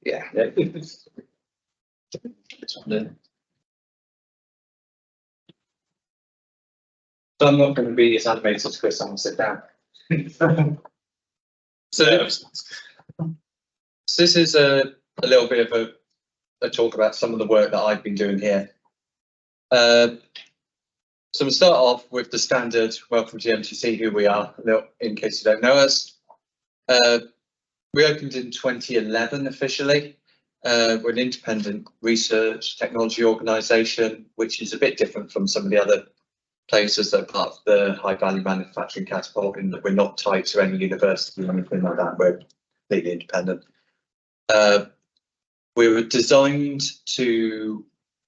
Yeah. So I'm not going to be as animated as Chris. I'm going to sit down. So this is a little bit of a talk about some of the work that I've been doing here. So we'll start off with the standard welcome to MTC, who we are, in case you don't know us. We opened in 2011 officially. We're an independent research technology organisation, which is a bit different from some of the other places that are part of the high value manufacturing catapult, in that we're not tied to any university or anything like that. We're completely independent. We were designed to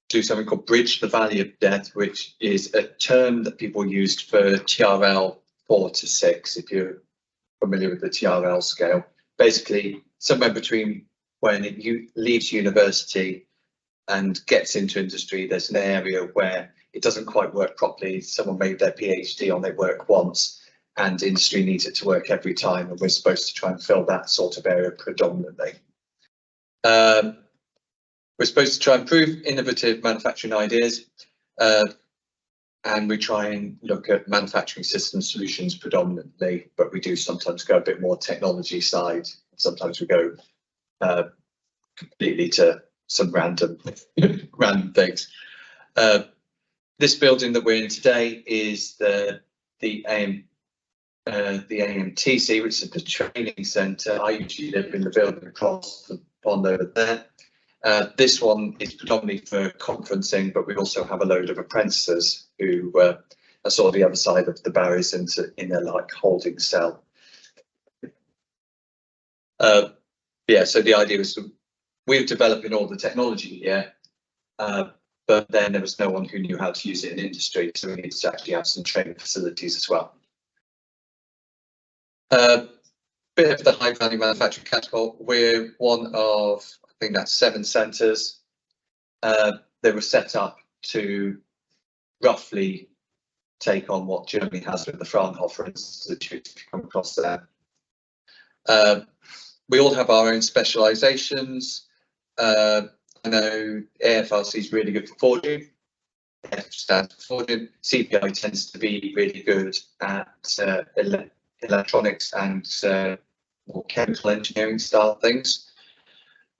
do something called bridge the valley of death, which is a term that people used for TRL 4 to 6, if you're familiar with the TRL scale. Basically, somewhere between when it leaves university and gets into industry, there's an area where it doesn't quite work properly. Someone made their PhD on it work once, and industry needs it to work every time, and we're supposed to try and fill that sort of area predominantly. We're supposed to try and prove innovative manufacturing ideas, and we try and look at manufacturing system solutions predominantly, but we do sometimes go a bit more technology side. Sometimes we go completely to some random things. This building that we're in today is the AMTC, which is the training centre. I usually live in the building across the pond over there. This one is predominantly for conferencing, but we also have a load of apprentices who are sort of the other side of the barriers in their like holding cell. Yeah, so the idea was we're developing all the technology here, but then there was no one who knew how to use it in industry, so we needed to actually have some training facilities as well. Bit of the high value manufacturing catapult. We're one of, I think that's 7 centres. They were set up to roughly take on what Germany has with the Fraunhofer Institute, if you come across there. We all have our own specialisations. I know AFRC is really good for forging. F stands for forging. CPI tends to be really good at electronics and more chemical engineering style things.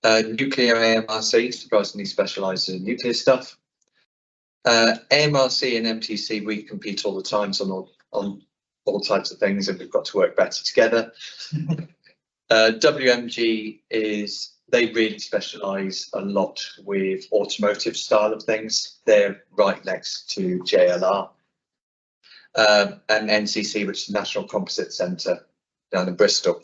Nuclear AMRC surprisingly specialises in nuclear stuff. AMRC and MTC, we compete all the time on all types of things, and we've got to work better together. WMG they really specialise a lot with automotive style of things. They're right next to JLR. And NCC, which is the National Composite Centre down in Bristol.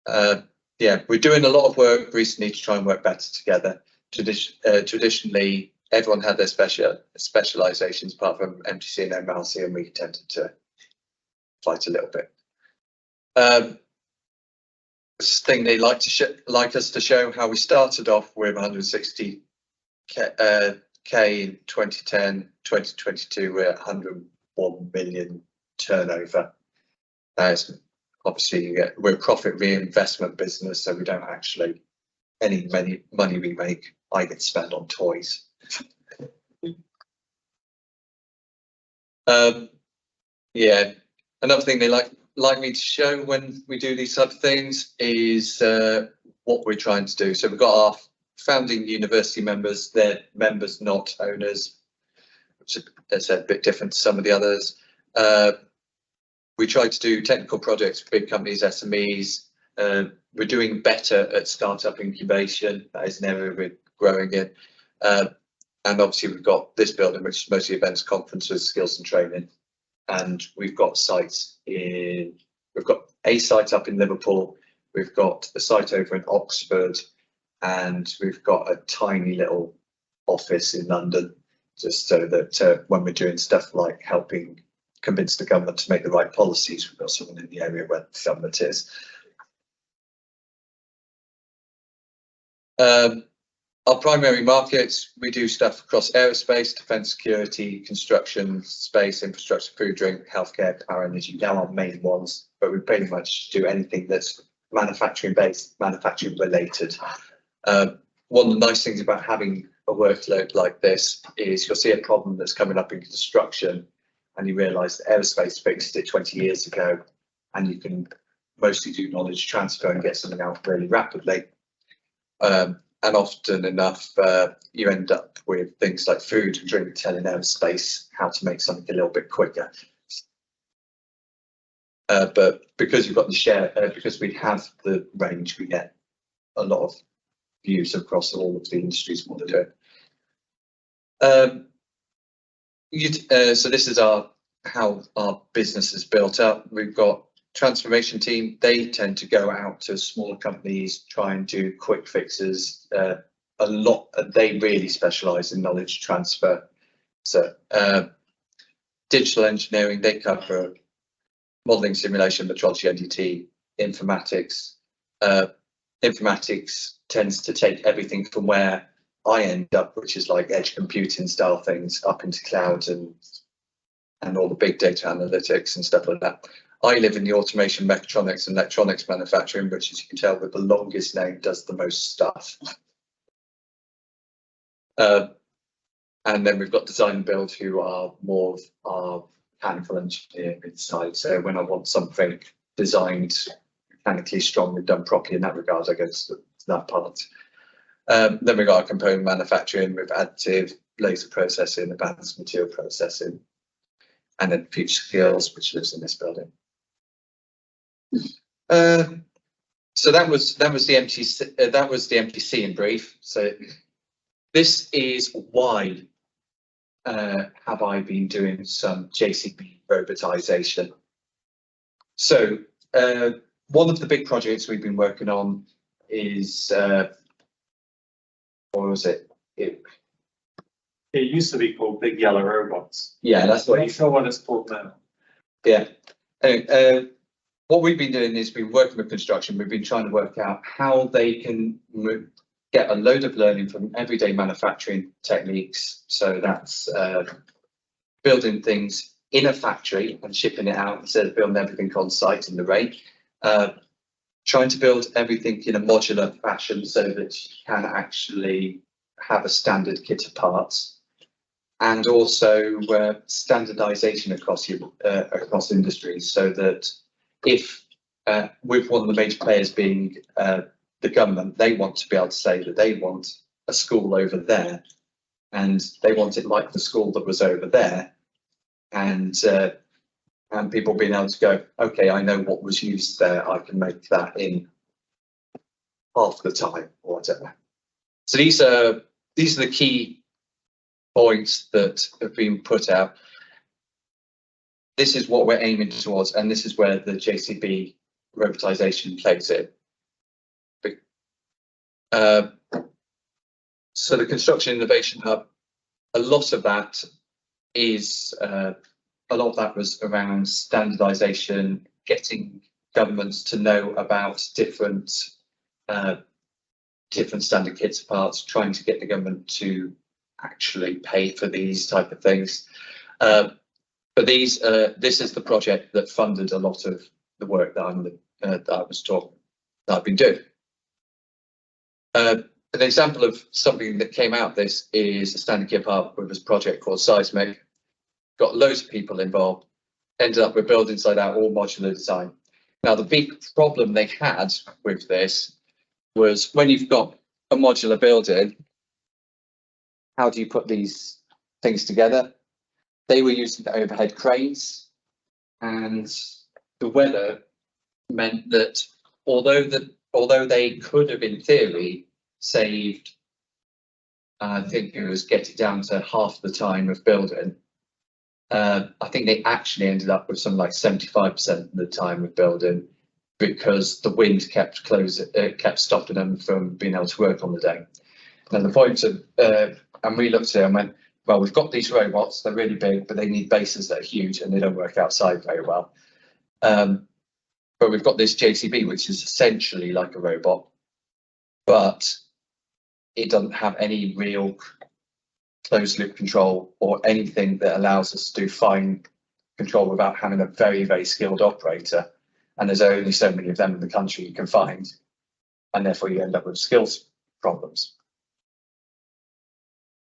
Yeah, we're doing a lot of work recently to try and work better together. Traditionally, everyone had their specialisations apart from MTC and MRC, and we tended to fight a little bit. This thing they like us to show how we started off with 160k in 2010, 2022 we're at 101 million turnover. Obviously we're a profit reinvestment business, so we don't actually, any money we make I get spent on toys. Yeah, another thing they like me to show when we do these type of things is what we're trying to do. So we've got our founding university members, they're members, not owners, which is a bit different to some of the others. We try to do technical projects for big companies, SMEs. We're doing better at startup incubation. That is an area we're growing in. And obviously we've got this building, which is mostly events, conferences, skills and training. And we've got a site up in Liverpool, we've got a site over in Oxford, and we've got a tiny little office in London, just so that when we're doing stuff like helping convince the government to make the right policies, we've got someone in the area where the government is. Our primary markets, we do stuff across aerospace, defence, security, construction, space, infrastructure, food, drink, healthcare, power, energy. They're our main ones, but we pretty much do anything that's manufacturing based, manufacturing related. One of the nice things about having a workload like this is you'll see a problem that's coming up in construction and you realise that aerospace fixed it 20 years ago, and you can mostly do knowledge transfer and get something out really rapidly. And often enough, you end up with things like food and drink telling aerospace how to make something a little bit quicker. But because we've got the share, because we have the range, we get a lot of views across all of the industries what they're doing. So this is how our business is built up. We've got transformation team. They tend to go out to smaller companies, try and do quick fixes. A lot. They really specialise in knowledge transfer. So digital engineering, they cover modelling, simulation, metrology, NDT, informatics. Informatics tends to take everything from where I end up, which is like edge computing style things, up into cloud and all the big data analytics and stuff like that. I live in the automation, mechatronics and electronics manufacturing, which, as you can tell, with the longest name, does the most stuff. And then we've got design and build, who are more of our mechanical engineering side. So when I want something designed mechanically strong and done properly in that regard, I go to that part. Then we've got our component manufacturing with additive, laser processing, advanced material processing, and then future skills, which lives in this building. So that was the MTC in brief. So this is why have I been doing some JCB robotisation. So one of the big projects we've been working on is what was it? It used to be called Big Yellow Robots. Yeah, that's what. I'm not sure what it's called now. Yeah. Anyway, what we've been doing is we've been working with construction. We've been trying to work out how they can get a load of learning from everyday manufacturing techniques. So that's building things in a factory and shipping it out instead of building everything on site in the rain. Trying to build everything in a modular fashion so that you can actually have a standard kit of parts, and also standardization across industries, so that if with one of the major players being the government, they want to be able to say that they want a school over there and they want it like the school that was over there, and people being able to go, okay, I know what was used there, I can make that in half the time or whatever. So these are the key points that have been put out. This is what we're aiming towards, and this is where the JCB robotisation plays in. So the Construction Innovation Hub, a lot of that was around standardisation, getting governments to know about different standard kits of parts, trying to get the government to actually pay for these type of things. But this is the project that funded a lot of the work that I've been doing. An example of something that came out of this is a standard kit part with this project called Seismic. Got loads of people involved, ended up with building inside out all modular design. Now the big problem they had with this was when you've got a modular building, how do you put these things together? They were using the overhead cranes, and the weather meant that although they could have in theory saved, I think it was getting down to half the time of building, I think they actually ended up with something like 75% of the time of building, because the wind kept stopping them from being able to work on the day. And the point of, and we looked at it and went, well, we've got these robots, they're really big, but they need bases that are huge and they don't work outside very well. But we've got this JCB, which is essentially like a robot, but it doesn't have any real closed loop control or anything that allows us to do fine control without having a very, very skilled operator. and there's only so many of them in the country you can find, and therefore you end up with skills problems.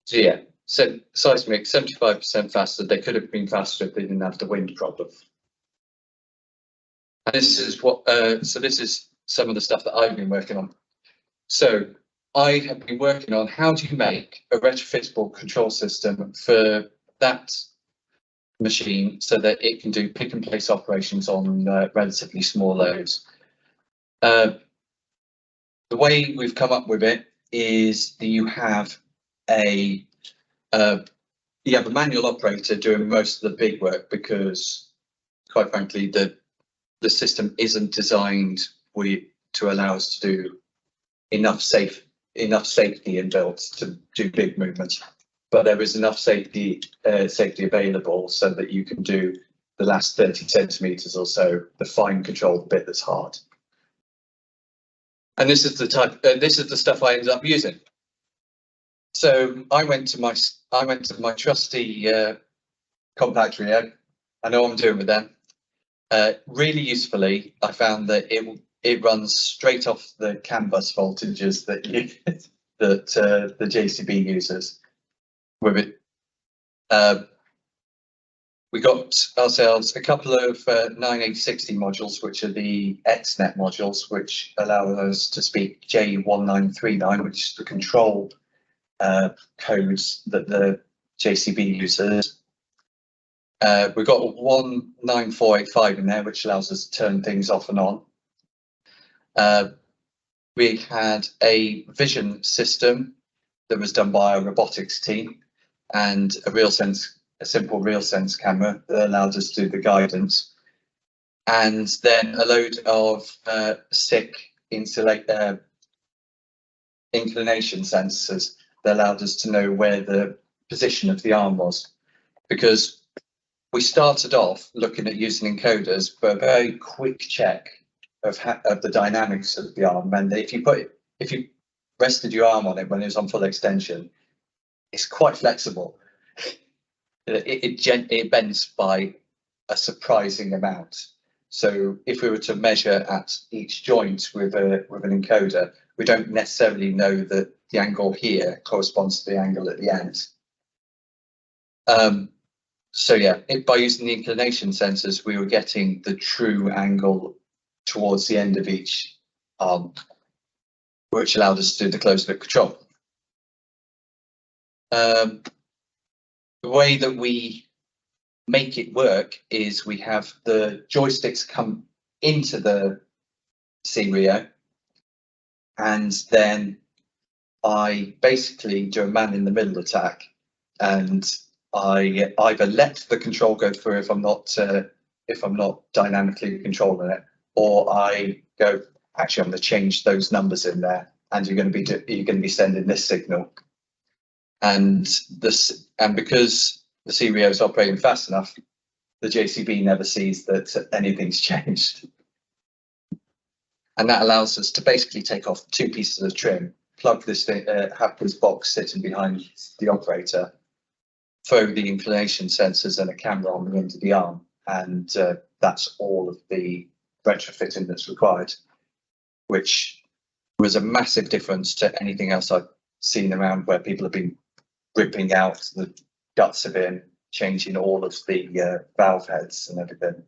So yeah, so seismic 75% faster. They could have been faster if they didn't have the wind problem. And this is what, so this is some of the stuff that I've been working on. So I have been working on how do you make a retrofittable control system for that machine so that it can do pick and place operations on relatively small loads. The way we've come up with it is that you have a manual operator doing most of the big work, because quite frankly the system isn't designed to allow us to do enough safety inbuilt to do big movements, but there is enough safety available so that you can do the last 30 centimeters or so, the fine control bit that's hard. And this is the stuff I ended up using. So I went to my trusty compact Rio. I know what I'm doing with them. Really usefully, I found that it runs straight off the CAN bus voltages that the JCB uses with it. We got ourselves a couple of 9860 modules, which are the XNet modules, which allow us to speak J1939, which is the control codes that the JCB uses. We've got 19485 in there, which allows us to turn things off and on. We had a vision system that was done by a robotics team, and a simple RealSense camera that allowed us to do the guidance, and then a load of SICK inclination sensors that allowed us to know where the position of the arm was, because we started off looking at using encoders, but a very quick check of the dynamics of the arm, and if you rested your arm on it when it was on full extension, it's quite flexible. It bends by a surprising amount. So if we were to measure at each joint with an encoder, we don't necessarily know that the angle here corresponds to the angle at the end. So yeah, by using the inclination sensors, we were getting the true angle towards the end of each arm, which allowed us to do the closed loop control. The way that we make it work is we have the joysticks come into the C-Rio, and then I basically do a man in the middle attack, and I either let the control go through if I'm not dynamically controlling it, or I go, actually I'm going to change those numbers in there, and you're going to be sending this signal. And because the C-Rio is operating fast enough, the JCB never sees that anything's changed. And that allows us to basically take off 2 pieces of trim, plug this thing, have this box sitting behind the operator, throw the inclination sensors and a camera on the end of the arm, and that's all of the retrofitting that's required, which was a massive difference to anything else I've seen around, where people have been ripping out the guts of it, changing all of the valve heads and everything,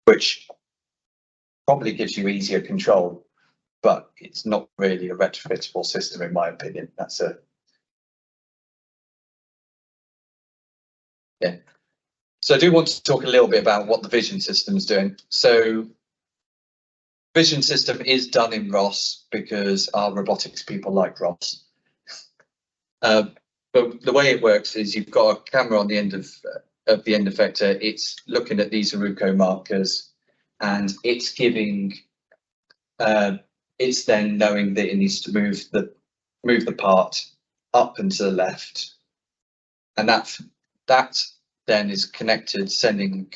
which probably gives you easier control, but it's not really a retrofittable system in my opinion. Yeah. So I do want to talk a little bit about what the vision system is doing. So vision system is done in ROS because our robotics people like ROS. But the way it works is you've got a camera on the end of the end effector. It's looking at these Aruco markers, and it's giving, it's then knowing that it needs to move the part up and to the left, and that then is connected, sending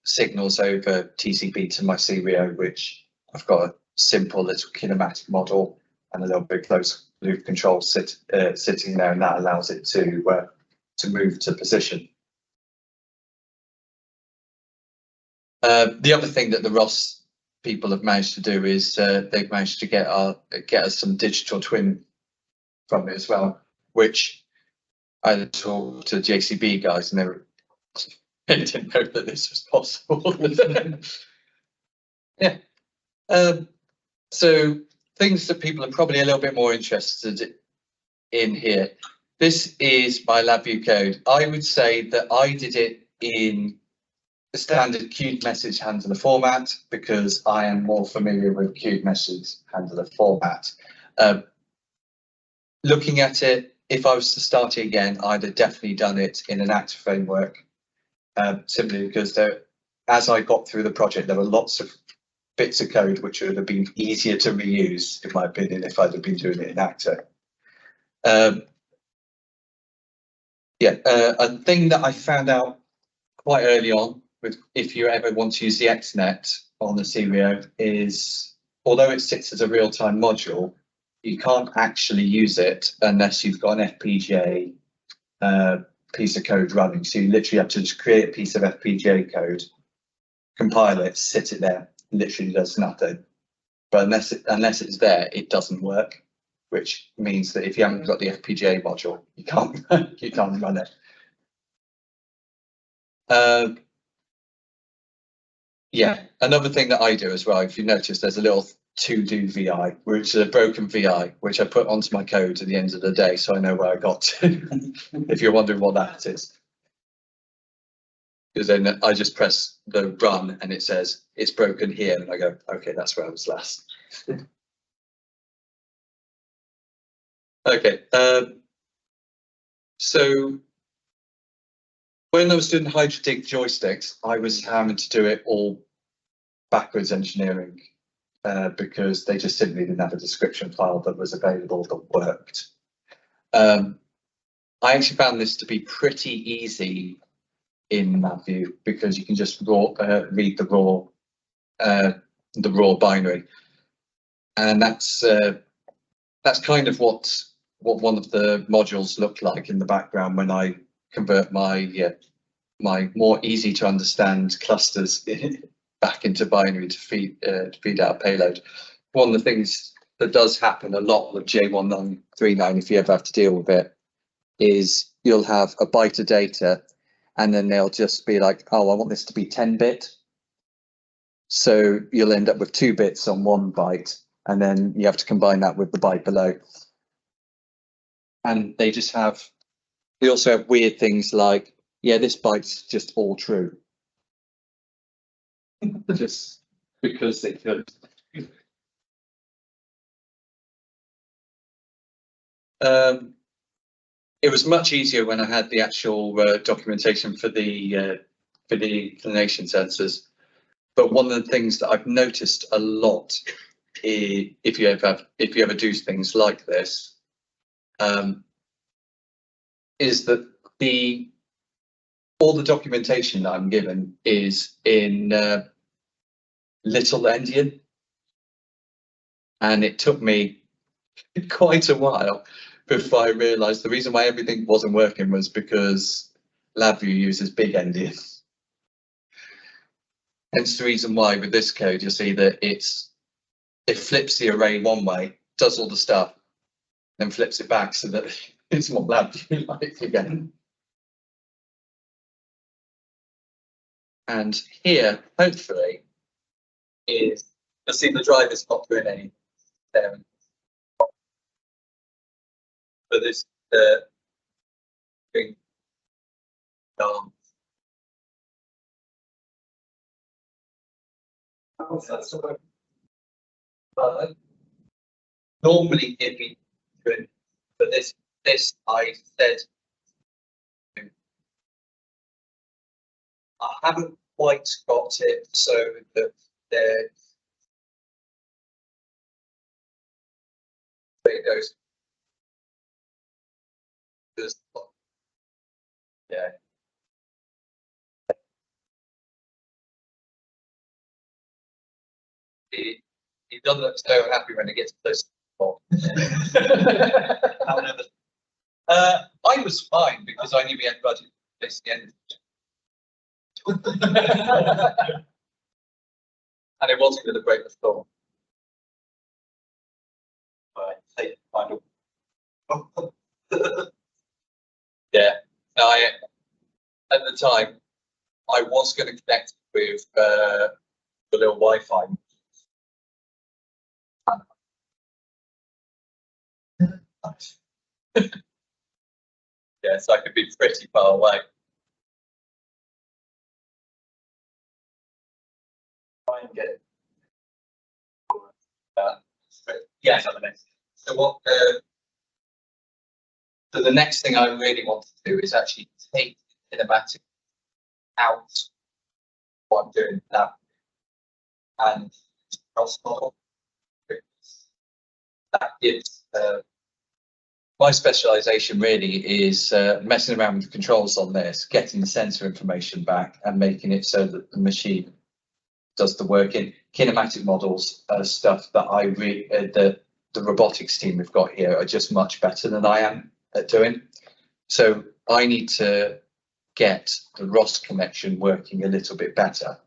signals over TCP to my C-Rio, which I've got a simple little kinematic model and a little bit close loop control sitting there, and that allows it to move to position. The other thing that the ROS people have managed to do is they've managed to get us some digital twin from it as well, which I talked to JCB guys and they didn't know that this was possible. Yeah. So things that people are probably a little bit more interested in here. This is my LabVIEW code. I would say that I did it in the standard queued message handler format because I am more familiar with queued message handler format. Looking at it, if I was to start it again, I'd have definitely done it in an active framework, simply because as I got through the project, there were lots of bits of code which would have been easier to reuse, in my opinion, if I'd have been doing it in Actor. A thing that I found out quite early on, if you ever want to use the XNet on the CVO, is although it sits as a real-time module, you can't actually use it unless you've got an FPGA piece of code running. So you literally have to just create a piece of FPGA code, compile it, sit it there, literally does nothing. But unless it's there, it doesn't work, which means that if you haven't got the FPGA module, you can't run it. Yeah, another thing that I do as well, if you notice, there's a little to-do VI, which is a broken VI, which I put onto my code at the end of the day, so I know where I got to, if you're wondering what that is. Because then I just press the run and it says, it's broken here, and I go, okay, that's where I was last. Okay, so when I was doing Hydra-Dig joysticks, I was having to do it all backwards engineering because they just simply didn't have a description file that was available that worked. I actually found this to be pretty easy in LabVIEW because you can just read the raw binary, and that's kind of what one of the modules looked like in the background when I convert my more easy to understand clusters back into binary to feed out payload. One of the things that does happen a lot with J1939, if you ever have to deal with it, is you'll have a byte of data and then they'll just be like, oh, I want this to be 10-bit. So you'll end up with 2 bits on 1 byte, and then you have to combine that with the byte below. And they also have weird things like, yeah, this byte's just all true. Just because they could. It was much easier when I had the actual documentation for the inclination sensors. But one of the things that I've noticed a lot, if you ever do things like this, is that all the documentation that I'm given is in Little Endian, and it took me quite a while before I realised the reason why everything wasn't working was because LabVIEW uses Big Endian. Hence the reason why with this code you'll see that it flips the array one way, does all the stuff, then flips it back so that it's more LabVIEW like again. And here, hopefully, you'll see the driver's not doing any there. But this thing normally it'd be good, but this I said I haven't quite got it so that there it goes. Yeah. He doesn't look so happy when it gets close to the top. I was fine because I knew we had budget to the end. And it wasn't going to break the floor. Right, take the final. Yeah, at the time, I was going to connect with the little Wi-Fi. Yeah, so I could be pretty far away. Try and get it. Yeah. So what? So the next thing I really want to do is actually take the kinematic out what I'm doing now and cross model. That gives my specialization really is messing around with the controls on this, getting the sensor information back and making it so that the machine does the work in. Kinematic models are stuff that the robotics team we've got here are just much better than I am at doing. So I need to get the ROS connection working a little bit better.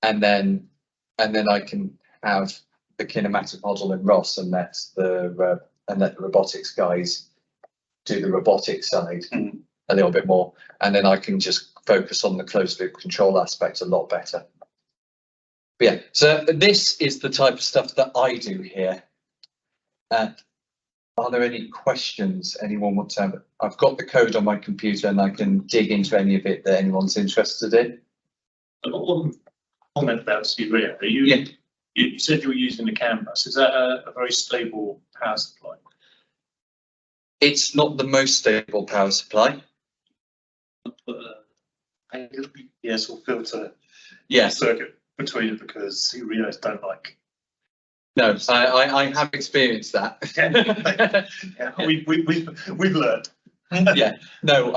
And then I can have the kinematic model in ROS and let the robotics guys do the robotics side a little bit more. And then I can just focus on the closed loop control aspect a lot better. But yeah, so this is the type of stuff that I do here. Are there any questions anyone wants to have? I've got the code on my computer and I can dig into any of it that anyone's interested in. One comment about Syria. You said you were using the canvas. Is that a very stable power supply? It's not the most stable power supply. Yes, or filter circuit between it because Syrians don't like. No, I have experienced that. Yeah, we've learned. Yeah, no,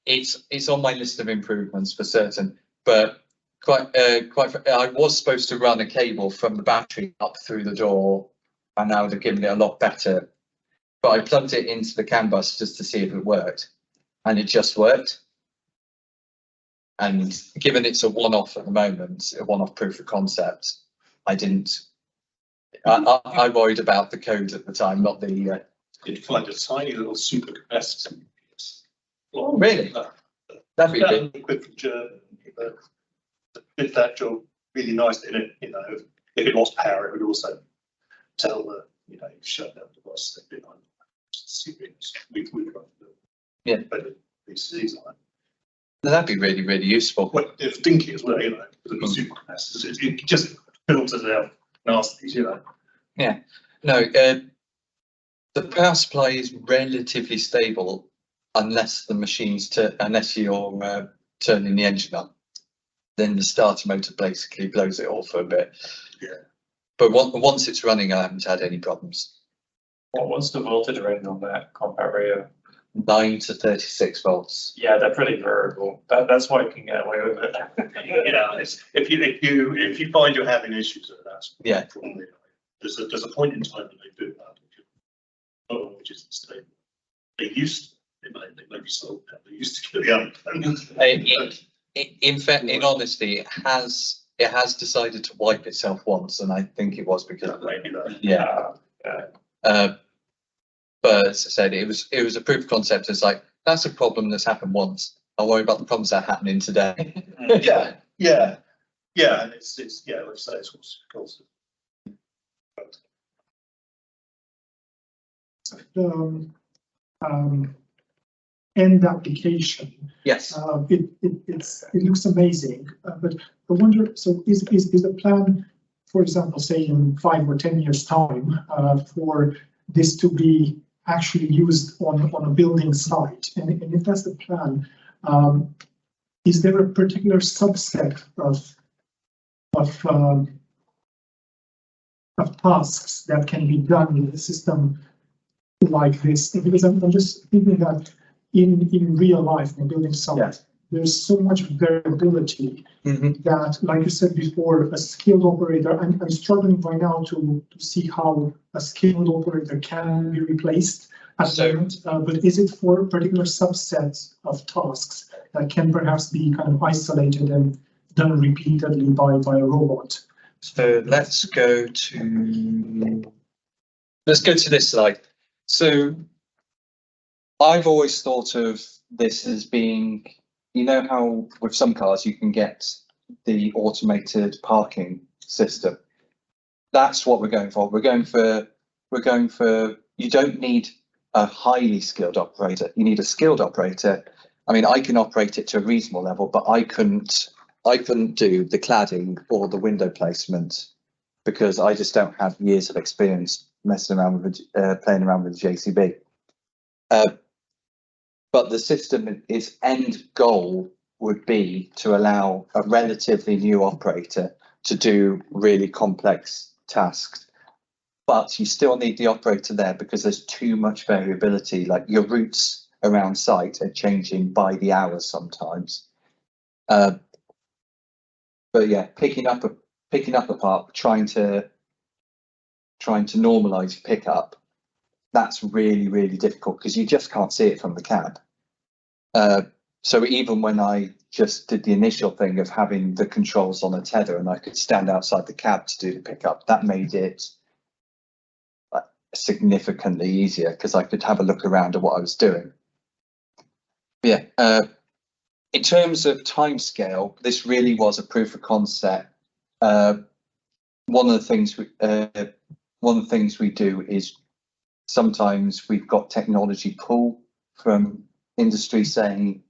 it's on my list of improvements for certain, but I was supposed to run a cable from the battery up through the door, and that would have given it a lot better. But I plugged it into the CAN bus just to see if it worked, and it just worked. And given it's a one-off at the moment, a one-off proof of concept, I worried about the code at the time, not the. You'd find a tiny little supercapacitor. Oh, really? That'd be good. Liquid from Germany. Did that job really nicely. And if it lost power, it would also tell the shut down the device. Yeah. But PCs like that. That'd be really, really useful. Well, it's dinky as well, because of the supercapacitors. It just filters out nasties, Yeah. No, the power supply is relatively stable unless the machine's unless you're turning the engine up. Then the starter motor basically blows it off for a bit. Yeah. But once it's running, I haven't had any problems. What's the voltage range on that comparator? 9 to 36 volts. Yeah, they're pretty variable. That's why you can get away with it. If you find you're having issues with that, yeah, probably there's a point in time that they do that, which isn't stable. They used to. They may be sold now. They used to get the in fact, in honesty, it has decided to wipe itself once, and I think it was because of that. But as I said, it was a proof of concept. It's like, that's a problem that's happened once. I'll worry about the problems that are happening today. Yeah, and it's like I say, it's also end application. Yes. It looks amazing, but I wonder. So is the plan, for example, say in 5 or 10 years time, for this to be actually used on a building site? And if that's the plan, is there a particular subset of tasks that can be done in a system like this? Because I'm just thinking that in real life, in a building site, there's so much variability that, like you said before, a skilled operator, I'm struggling right now to see how a skilled operator can be replaced at the moment, but is it for a particular subset of tasks that can perhaps be kind of isolated and done repeatedly by a robot. So let's go to this slide. So I've always thought of this as being, you know how with some cars you can get the automated parking system. That's what we're going for. We're going for, you don't need a highly skilled operator. You need a skilled operator. I mean, I can operate it to a reasonable level, but I couldn't do the cladding or the window placement because I just don't have years of experience messing around with playing around with the JCB. But the system, its end goal would be to allow a relatively new operator to do really complex tasks. But you still need the operator there because there's too much variability. Like your routes around site are changing by the hour sometimes. But yeah, picking up a part, trying to normalize pickup, that's really, really difficult because you just can't see it from the cab. So even when I just did the initial thing of having the controls on a tether and I could stand outside the cab to do the pickup, that made it significantly easier because I could have a look around at what I was doing. Yeah. In terms of timescale, this really was a proof of concept. One of the things we do is sometimes we've got technology pull from industry saying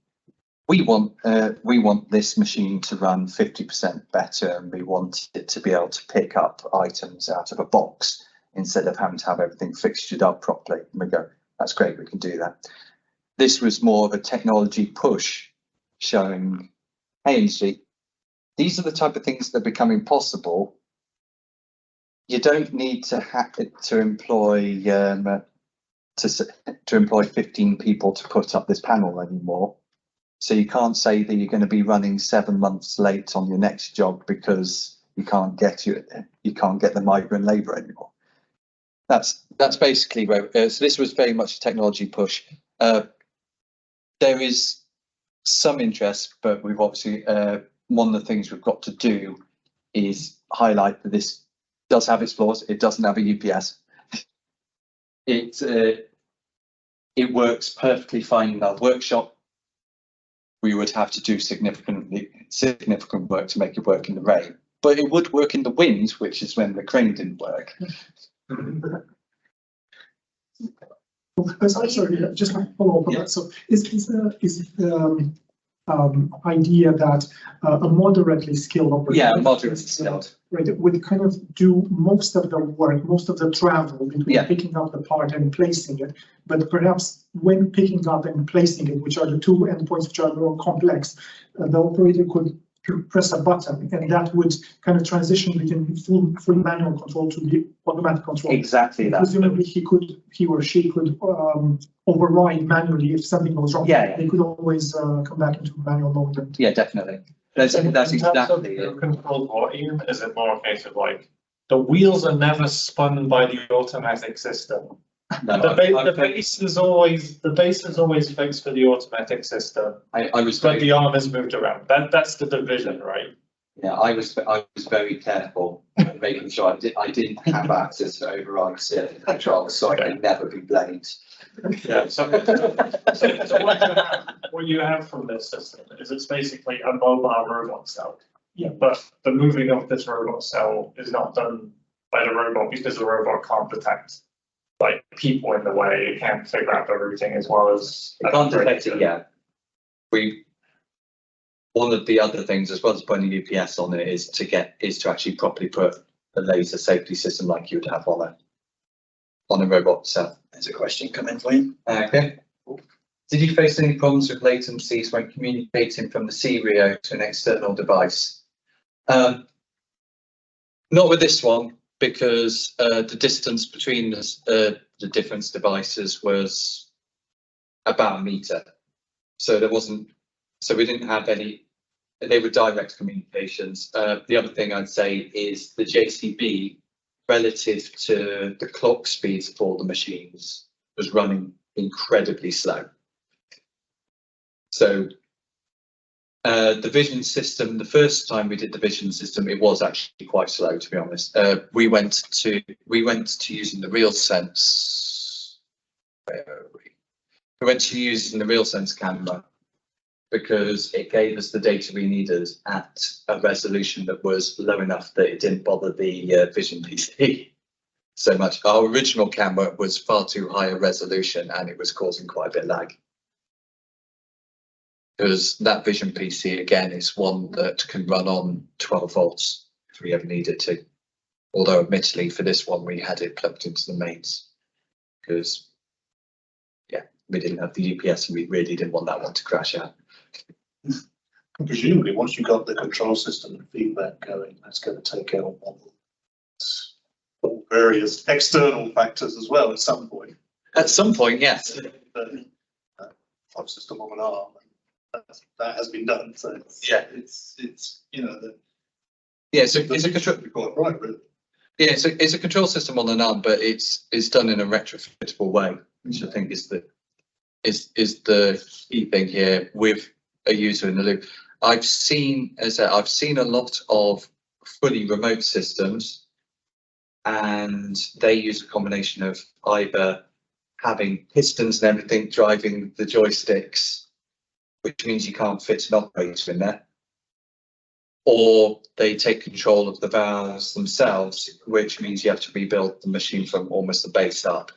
we want this machine to run 50% better and we want it to be able to pick up items out of a box instead of having to have everything fixtured up properly. And we go, that's great, we can do that. This was more of a technology push showing, hey industry, these are the type of things that are becoming possible. You don't need to employ 15 people to put up this panel anymore. So you can't say that you're going to be running 7 months late on your next job because you can't get the migrant labour anymore. That's basically where. So this was very much a technology push. There is some interest, but we've obviously one of the things we've got to do is highlight that this does have its flaws. It doesn't have a UPS. It works perfectly fine in our workshop. We would have to do significant work to make it work in the rain, but it would work in the wind, which is when the crane didn't work. Sorry, just to follow up on that. So is the idea that a moderately skilled operator, yeah, moderately skilled, right, would kind of do most of the work, most of the travel between picking up the part and placing it, but perhaps when picking up and placing it, which are the two endpoints which are more complex, the operator could press a button and that would kind of transition between full manual control to the automatic control. Exactly that. Presumably he or she could override manually if something goes wrong. Yeah, they could always come back into manual mode. And yeah, definitely. That's exactly it. Controlled volume, is it more a case of like the wheels are never spun by the automatic system? No, the base is always fixed for the automatic system. But the arm is moved around. That's the division, right? Yeah, I was very careful making sure I didn't have access to override certain controls, so I could never be blamed. Yeah. So what you have from this system is it's basically a mobile robot cell. Yeah. But the moving of this robot cell is not done by the robot because the robot can't detect like people in the way. It can't figure out the routing as well as it can't detect it yet. One of the other things, as well as putting a UPS on it, is to actually properly put a laser safety system like you would have on a robot cell. There's a question coming for you. Okay. Did you face any problems with latencies when communicating from the C-RIO to an external device? Not with this one, because the distance between the different devices was about a meter. So there wasn't, so we didn't have any, they were direct communications. The other thing I'd say is the JCB relative to the clock speeds of all the machines was running incredibly slow. So The vision system, the first time we did the vision system, it was actually quite slow, to be honest. We went to using the real sense. Where are we? We went to using the real sense camera because it gave us the data we needed at a resolution that was low enough that it didn't bother the vision PC so much. Our original camera was far too high a resolution and it was causing quite a bit of lag. Because that vision PC again is one that can run on 12 volts if we ever need it to. Although admittedly for this one we had it plugged into the mains because yeah, we didn't have the UPS and we really didn't want that one to crash out. Presumably, once you've got the control system and feedback going, that's going to take out all various external factors as well at some point. At some point, yes. Five system on an arm. That has been done. So Yeah. it's you know Yeah, so it's a control. quite right, really. Yeah, so it's a control system on an arm, but it's done in a retrofittable way, which I think is the key thing here with a user in the loop. I've seen a lot of fully remote systems, and they use a combination of either having pistons and everything driving the joysticks, which means you can't fit an operator in there, or they take control of the valves themselves, which means you have to rebuild the machine from almost the base up.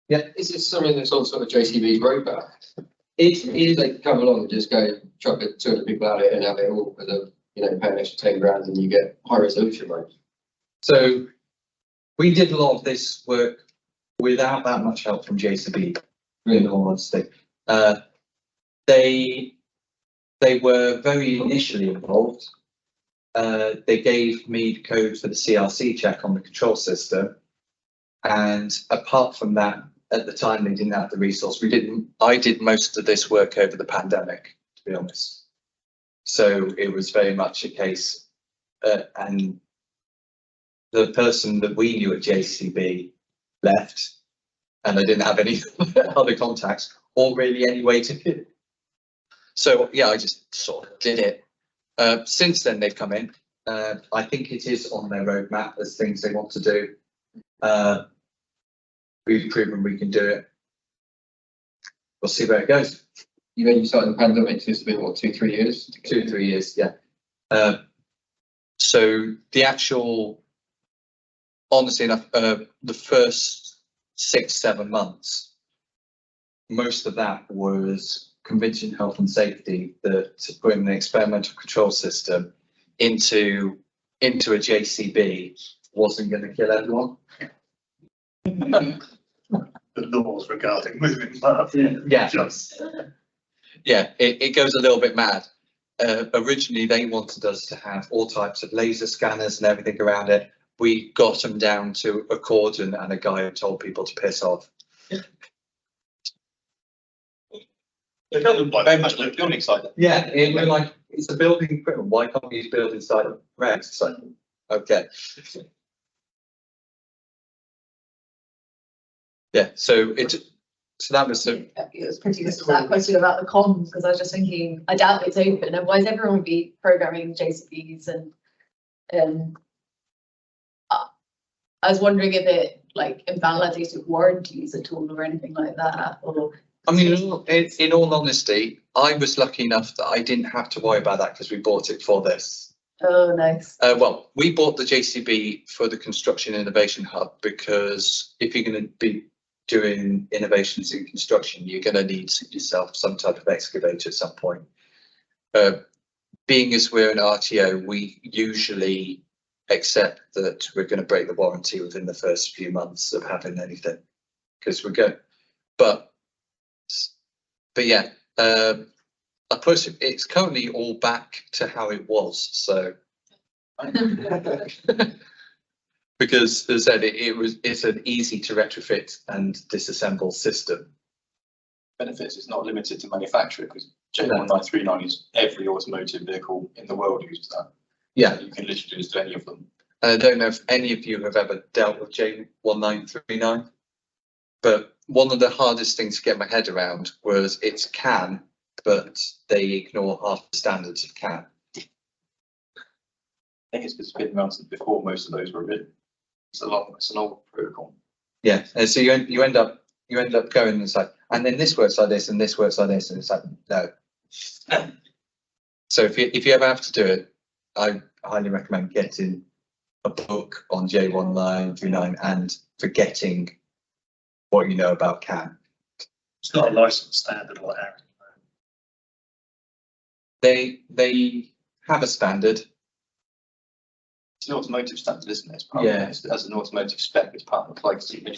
Yeah. Is this something that's on sort of JCB's roadmap? It If they come along and just go chuck 200 people at it and have it all for the, you know, pay an extra 10 grand and you get high resolution, right? So we did a lot of this work without that much help from JCB, in all honesty. They were very initially involved. They gave me the code for the CRC check on the control system. And apart from that, at the time they didn't have the resource. I did most of this work over the pandemic, to be honest. So it was very much a case, and the person that we knew at JCB left, and I didn't have any other contacts or really any way to do it. So yeah, I just sort of did it. Since then they've come in. I think it is on their roadmap as things they want to do. We've proven we can do it. We'll see where it goes. You know, you started the pandemic, so it's been what, 2-3 years? 2-3 years, yeah. So the actual, honestly enough, the first 6-7 months, most of that was convincing health and safety that to put an experimental control system into a JCB wasn't going to kill everyone. The laws regarding moving parts. Yeah. Just Yeah, it goes a little bit mad. Originally, they wanted us to have all types of laser scanners and everything around it. We got them down to a cordon and a guy who told people to piss off. it doesn't look like very much like a building site. Yeah, we're like, it's a building equipment. Why can't we use building site of regs? It's like, okay. Yeah, so that was the. It was pretty good to that question about the comms, because I was just thinking, I doubt it's open, otherwise everyone would be programming JCBs and I was wondering if it like invalidated warranties at all or anything like that, or. I mean, in all honesty, I was lucky enough that I didn't have to worry about that because we bought it for this. Oh, nice. Well, we bought the JCB for the Construction Innovation Hub because if you're going to be doing innovations in construction, you're going to need yourself some type of excavator at some point. Being as we're an RTO, we usually accept that we're going to break the warranty within the first few months of having anything because we're good. But yeah, I push it. It's currently all back to how it was. So because as I said, it's an easy to retrofit and disassemble system. Benefits, it's not limited to manufacturer because J1939 is every automotive vehicle in the world uses that. Yeah, So you can literally just do any of them. and I don't know if any of you have ever dealt with J1939, but one of the hardest things to get my head around was its CAN but they ignore half the standards of CAN. I think it's because it's been around since before most of those were written. It's an old protocol. Yeah, and so you end up going and it's like, and then this works like this and this works like this, and it's like, no. So if you ever have to do it, I highly recommend getting a book on J1 through 9 and forgetting what you know about CAN. It's not a licensed standard like Aaron. They have a standard. It's an automotive standard, isn't it? It's Yeah. As an automotive spec, it's part of the flight. You can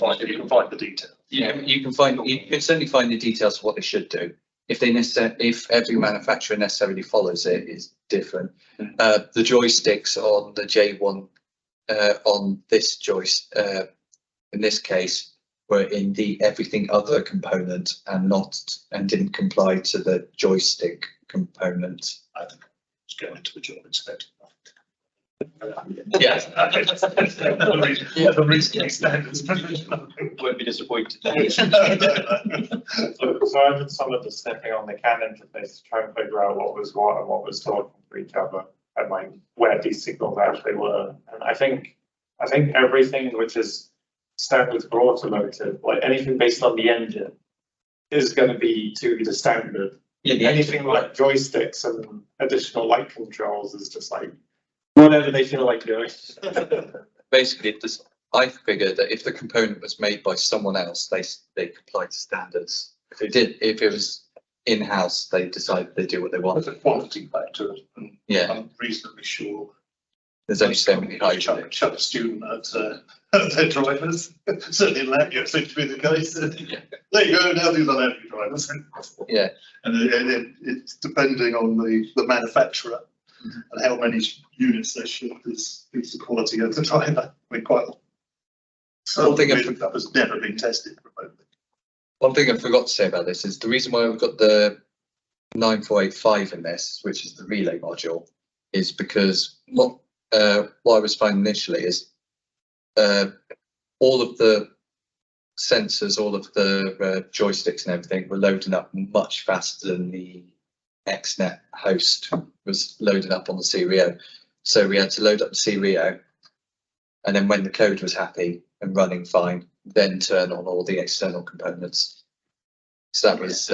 find the detail. Yeah, you can certainly find the details of what they should do. If every manufacturer necessarily follows it is different. The joysticks on the J1 on this joist in this case were in the everything other component and didn't comply to the joystick component. I think it's going to a job inspector. Yeah. The reasoning standards. Won't be disappointed. So I did some of the sniffing on the CAN interface to try and figure out what was what and what was talking to each other and like where these signals actually were. And I think everything which is standard for automotive, like anything based on the engine, is going to be to the standard. Yeah, Anything like joysticks and additional light controls is just like whatever they feel like doing. basically, I figured that if the component was made by someone else, they comply to standards. If it was in-house, they decided they do what they want. There's a quality factor, and Yeah, I'm reasonably sure. there's only so many high Chuck a student at their drivers. Certainly in Latvia, it seems to be the case. There you go, now these are Latvia drivers. Yeah. And it's depending on the manufacturer and how many units they ship is the quality of the driver. I mean, quite. So that has never been tested remotely. One thing I forgot to say about this is the reason why we've got the 9485 in this, which is the relay module, is because what I was finding initially is all of the sensors, all of the joysticks and everything were loading up much faster than the XNet host was loading up on the CREO. So we had to load up the CREO, and then when the code was happy and running fine, then turn on all the external components. So that was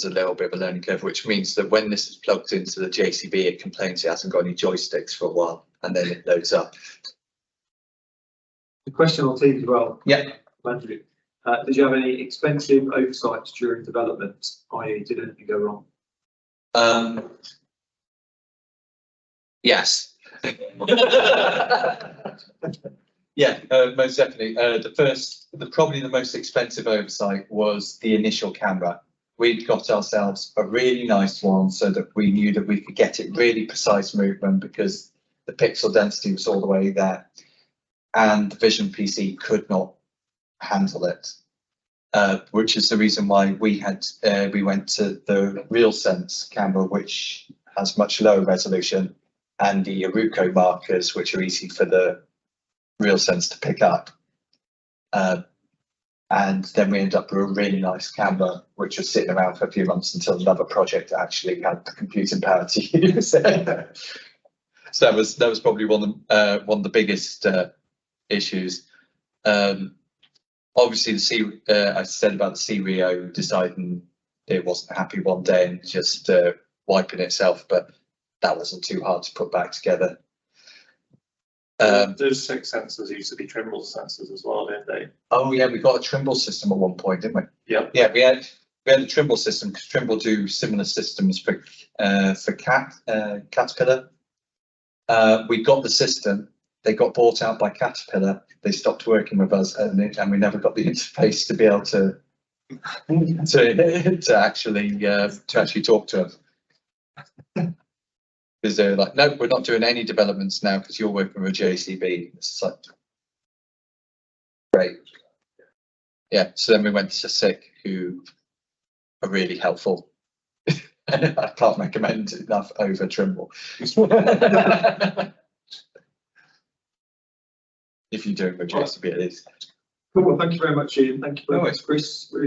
a little bit of a learning curve, which means that when this is plugged into the JCB, it complains it hasn't got any joysticks for a while, and then it loads up. The question I'll take as well. Yeah. Andrew, did you have any expensive oversights during development, i.e. did anything go wrong? Yes. Yeah, most definitely. Probably the most expensive oversight was the initial camera. We'd got ourselves a really nice one so that we knew that we could get it really precise movement because the pixel density was all the way there, and the Vision PC could not handle it, which is the reason why we went to the RealSense camera, which has much lower resolution, and the Aruco markers, which are easy for the RealSense to pick up. And then we ended up with a really nice camera, which was sitting around for a few months until another project actually had the computing power to use it. So that was probably one of the biggest issues. Obviously, I said about the CREO deciding it wasn't happy one day and just wiping itself, but that wasn't too hard to put back together. Those 6 sensors used to be Trimble sensors as well, didn't they? Oh yeah, we got a Trimble system at one point, didn't we? Yeah. Yeah, we had a Trimble system because Trimble do similar systems for Caterpillar. We got the system. They got bought out by Caterpillar. They stopped working with us, and we never got the interface to be able to actually talk to them. Because they're like, no, we're not doing any developments now because you're working with JCB. It's like, great. Yeah, so then we went to SICK, who are really helpful. I can't recommend enough over Trimble. If you're doing with JCB, it is. Cool, well, thank you very much, Ian. Thank you very No much, Chris. Really